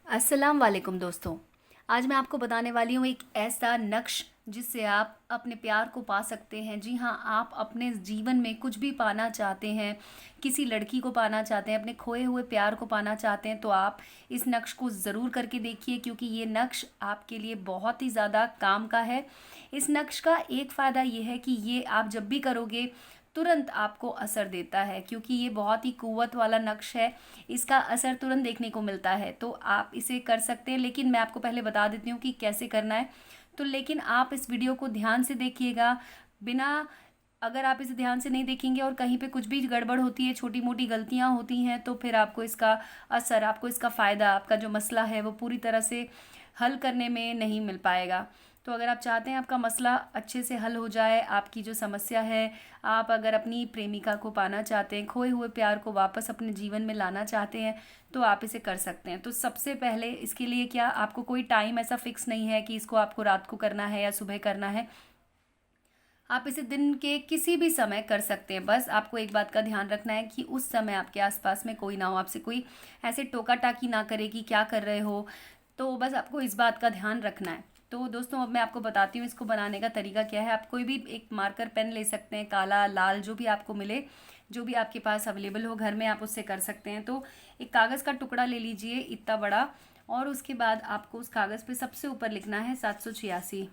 अस्सलाम वालेकुम दोस्तों। आज मैं आपको बताने वाली हूँ एक ऐसा नक्श जिससे आप अपने प्यार को पा सकते हैं। जी हाँ, आप अपने जीवन में कुछ भी पाना चाहते हैं, किसी लड़की को पाना चाहते हैं, अपने खोए हुए प्यार को पाना चाहते हैं, तो आप इस नक्श को ज़रूर करके देखिए, क्योंकि ये नक्श आपके लिए बहुत ही ज़्यादा काम का है। इस नक्श का एक फ़ायदा ये है कि ये आप जब भी करोगे तुरंत आपको असर देता है, क्योंकि ये बहुत ही कुव्वत वाला नक्श है। इसका असर तुरंत देखने को मिलता है, तो आप इसे कर सकते हैं। लेकिन मैं आपको पहले बता देती हूँ कि कैसे करना है। तो लेकिन आप इस वीडियो को ध्यान से देखिएगा। बिना अगर आप इसे ध्यान से नहीं देखेंगे और कहीं पे कुछ भी गड़बड़ होती है, छोटी मोटी गलतियां होती हैं, तो फिर आपको इसका असर, आपको इसका फ़ायदा, आपका जो मसला है वो पूरी तरह से हल करने में नहीं मिल पाएगा। तो अगर आप चाहते हैं आपका मसला अच्छे से हल हो जाए, आपकी जो समस्या है, आप अगर अपनी प्रेमिका को पाना चाहते हैं, खोए हुए प्यार को वापस अपने जीवन में लाना चाहते हैं, तो आप इसे कर सकते हैं। तो सबसे पहले इसके लिए क्या, आपको कोई टाइम ऐसा फिक्स नहीं है कि इसको आपको रात को करना है या सुबह करना है। आप इसे दिन के किसी भी समय कर सकते हैं। बस आपको एक बात का ध्यान रखना है कि उस समय आपके आसपास में कोई ना हो, आपसे कोई ऐसे टोका टाकी ना करे कि क्या कर रहे हो। तो बस आपको इस बात का ध्यान रखना है। तो दोस्तों, अब मैं आपको बताती हूँ इसको बनाने का तरीका क्या है। आप कोई भी एक मार्कर पेन ले सकते हैं, काला लाल जो भी आपको मिले, जो भी आपके पास अवेलेबल हो घर में, आप उससे कर सकते हैं। तो एक कागज़ का टुकड़ा ले लीजिए इतना बड़ा, और उसके बाद आपको उस कागज़ पे सबसे ऊपर लिखना है 786।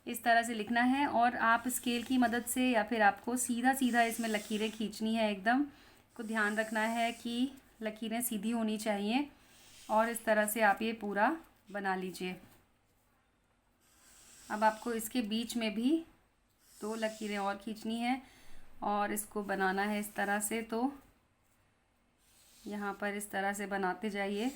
इस तरह से लिखना है, और आप स्केल की मदद से या फिर आपको सीधा सीधा इसमें लकीरें खींचनी है। एकदम को ध्यान रखना है कि लकीरें सीधी होनी चाहिए, और इस तरह से आप ये पूरा बना लीजिए। अब आपको इसके बीच में भी दो लकीरें और खींचनी है, और इसको बनाना है इस तरह से। तो यहाँ पर इस तरह से बनाते जाइए।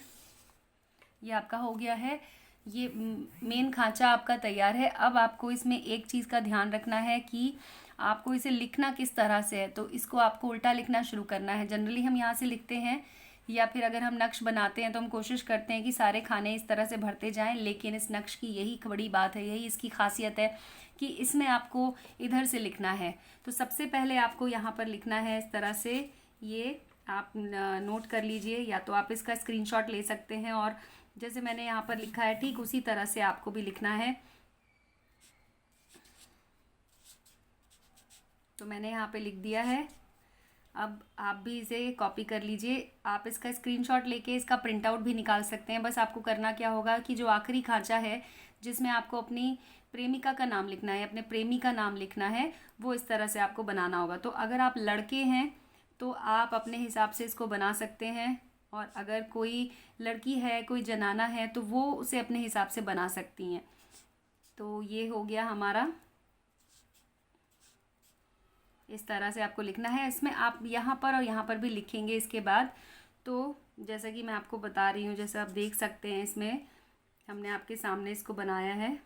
ये आपका हो गया है। ये मेन खांचा आपका तैयार है। अब आपको इसमें एक चीज़ का ध्यान रखना है कि आपको इसे लिखना किस तरह से है। तो इसको आपको उल्टा लिखना शुरू करना है। जनरली हम यहाँ से लिखते हैं, या फिर अगर हम नक्श बनाते हैं तो हम कोशिश करते हैं कि सारे खाने इस तरह से भरते जाएं। लेकिन इस नक्श की यही बड़ी बात है, यही इसकी खासियत है कि इसमें आपको इधर से लिखना है। तो सबसे पहले आपको यहाँ पर लिखना है इस तरह से। ये आप नोट कर लीजिए, या तो आप इसका स्क्रीनशॉट ले सकते हैं, और जैसे मैंने यहाँ पर लिखा है ठीक उसी तरह से आपको भी लिखना है। तो मैंने यहाँ पे लिख दिया है। अब आप भी इसे कॉपी कर लीजिए। आप इसका स्क्रीनशॉट लेके इसका प्रिंट आउट भी निकाल सकते हैं। बस आपको करना क्या होगा कि जो आखिरी खांचा है जिसमें आपको अपनी प्रेमिका का नाम लिखना है, अपने प्रेमी का नाम लिखना है, वो इस तरह से आपको बनाना होगा। तो अगर आप लड़के हैं तो आप अपने हिसाब से इसको बना सकते हैं, और अगर कोई लड़की है, कोई जनाना है, तो वो उसे अपने हिसाब से बना सकती हैं। तो ये हो गया हमारा। इस तरह से आपको लिखना है। इसमें आप यहाँ पर और यहाँ पर भी लिखेंगे इसके बाद। तो जैसा कि मैं आपको बता रही हूँ, जैसे आप देख सकते हैं, इसमें हमने आपके सामने इसको बनाया है।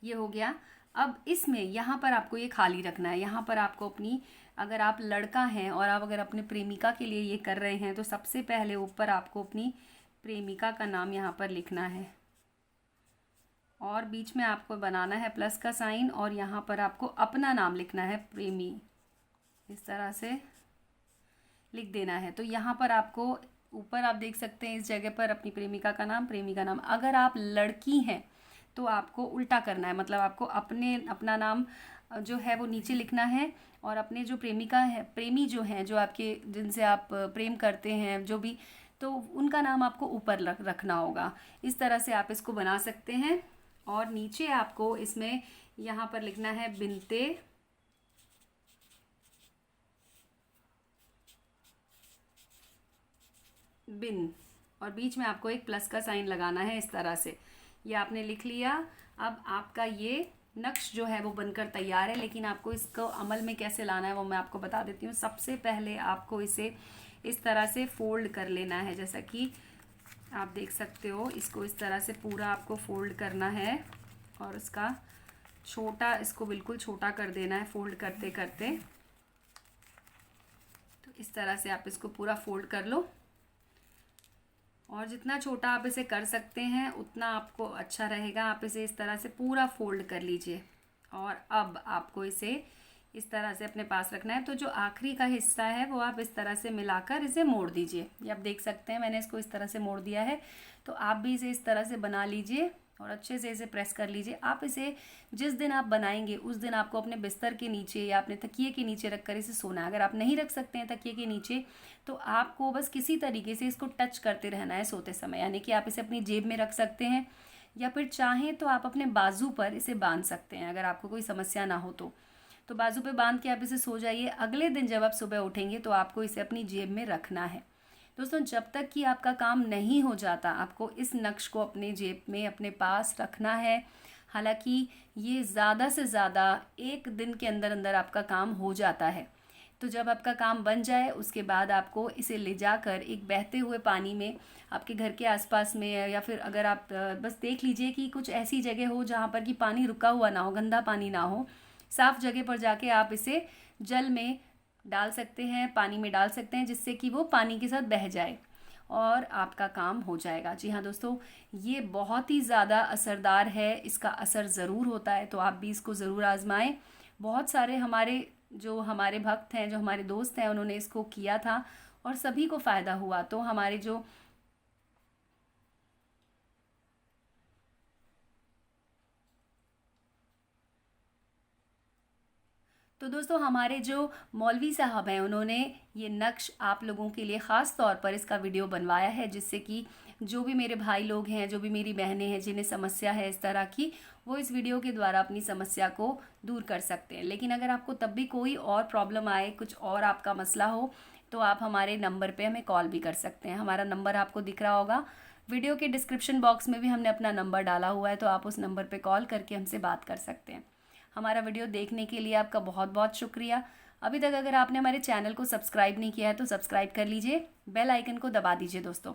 ये हो गया। अब इसमें यहाँ पर आपको ये खाली रखना है। यहाँ पर आपको अपनी, अगर आप लड़का हैं और आप अगर अपने प्रेमिका के लिए ये कर रहे हैं, तो सबसे पहले ऊपर आपको अपनी प्रेमिका का नाम यहाँ पर लिखना है, और बीच में आपको बनाना है प्लस का साइन, और यहाँ पर आपको अपना नाम लिखना है प्रेमी। इस तरह से लिख देना है। तो यहाँ पर आपको ऊपर आप देख सकते हैं इस जगह पर अपनी प्रेमिका का नाम, प्रेमी का नाम। अगर आप लड़की हैं तो आपको उल्टा करना है, मतलब आपको अपना नाम जो है वो नीचे लिखना है, और अपने जो प्रेमिका है, प्रेमी जो हैं, जो आपके, जिनसे आप प्रेम करते हैं, जो भी, तो उनका नाम आपको ऊपर रखना होगा। इस तरह से आप इसको बना सकते हैं। और नीचे आपको इसमें यहाँ पर लिखना है बिनते बिन, और बीच में आपको एक प्लस का साइन लगाना है इस तरह से। ये आपने लिख लिया। अब आपका ये नक्श जो है वो बनकर तैयार है। लेकिन आपको इसको अमल में कैसे लाना है वो मैं आपको बता देती हूँ। सबसे पहले आपको इसे इस तरह से फोल्ड कर लेना है, जैसा कि आप देख सकते हो। इसको इस तरह से पूरा आपको फोल्ड करना है, और इसका छोटा, इसको बिल्कुल छोटा कर देना है फोल्ड करते करते। तो इस तरह से आप इसको पूरा फोल्ड कर लो, और जितना छोटा आप इसे कर सकते हैं उतना आपको अच्छा रहेगा। आप इसे इस तरह से पूरा फोल्ड कर लीजिए, और अब आपको इसे इस तरह से अपने पास रखना है। तो जो आखिरी का हिस्सा है वो आप इस तरह से मिलाकर इसे मोड़ दीजिए। ये आप देख सकते हैं मैंने इसको इस तरह से मोड़ दिया है। तो आप भी इसे इस तरह से बना लीजिए और अच्छे से इसे प्रेस कर लीजिए। आप इसे जिस दिन आप बनाएंगे उस दिन आपको अपने बिस्तर के नीचे या अपने तकिए के नीचे रखकर इसे सोना है। अगर आप नहीं रख सकते हैं तकिए के नीचे तो आपको बस किसी तरीके से इसको टच करते रहना है सोते समय, यानी कि आप इसे अपनी जेब में रख सकते हैं या फिर चाहें तो आप अपने बाजू पर इसे बांध सकते हैं। अगर आपको कोई समस्या ना हो तो बाजू पे बांध के आप इसे सो जाइए। अगले दिन जब आप सुबह उठेंगे तो आपको इसे अपनी जेब में रखना है। दोस्तों, जब तक कि आपका काम नहीं हो जाता आपको इस नक्श को अपने जेब में अपने पास रखना है। हालांकि ये ज़्यादा से ज़्यादा 1 दिन के अंदर अंदर आपका काम हो जाता है। तो जब आपका काम बन जाए उसके बाद आपको इसे ले जाकर एक बहते हुए पानी में आपके घर के आसपास में, या फिर अगर आप बस देख लीजिए कि कुछ ऐसी जगह हो जहाँ पर कि पानी रुका हुआ ना हो, गंदा पानी ना हो, साफ़ जगह पर जाके आप इसे जल में डाल सकते हैं, पानी में डाल सकते हैं, जिससे कि वो पानी के साथ बह जाए और आपका काम हो जाएगा। जी हाँ दोस्तों, ये बहुत ही ज़्यादा असरदार है, इसका असर ज़रूर होता है। तो आप भी इसको ज़रूर आजमाएं। बहुत सारे हमारे भक्त हैं, जो हमारे दोस्त हैं, उन्होंने इसको किया था और सभी को फ़ायदा हुआ। तो हमारे जो तो दोस्तों, हमारे जो मौलवी साहब हैं उन्होंने ये नक्श आप लोगों के लिए ख़ास तौर पर इसका वीडियो बनवाया है, जिससे कि जो भी मेरे भाई लोग हैं, जो भी मेरी बहनें हैं जिन्हें समस्या है इस तरह की, वो इस वीडियो के द्वारा अपनी समस्या को दूर कर सकते हैं। लेकिन अगर आपको तब भी कोई और प्रॉब्लम आए, कुछ और आपका मसला हो, तो आप हमारे नंबर पे हमें कॉल भी कर सकते हैं। हमारा नंबर आपको दिख रहा होगा, वीडियो के डिस्क्रिप्शन बॉक्स में भी हमने अपना नंबर डाला हुआ है, तो आप उस नंबर पर कॉल करके हमसे बात कर सकते हैं। हमारा वीडियो देखने के लिए आपका बहुत बहुत शुक्रिया। अभी तक अगर आपने हमारे चैनल को सब्सक्राइब नहीं किया है तो सब्सक्राइब कर लीजिए, बेल आइकन को दबा दीजिए दोस्तों।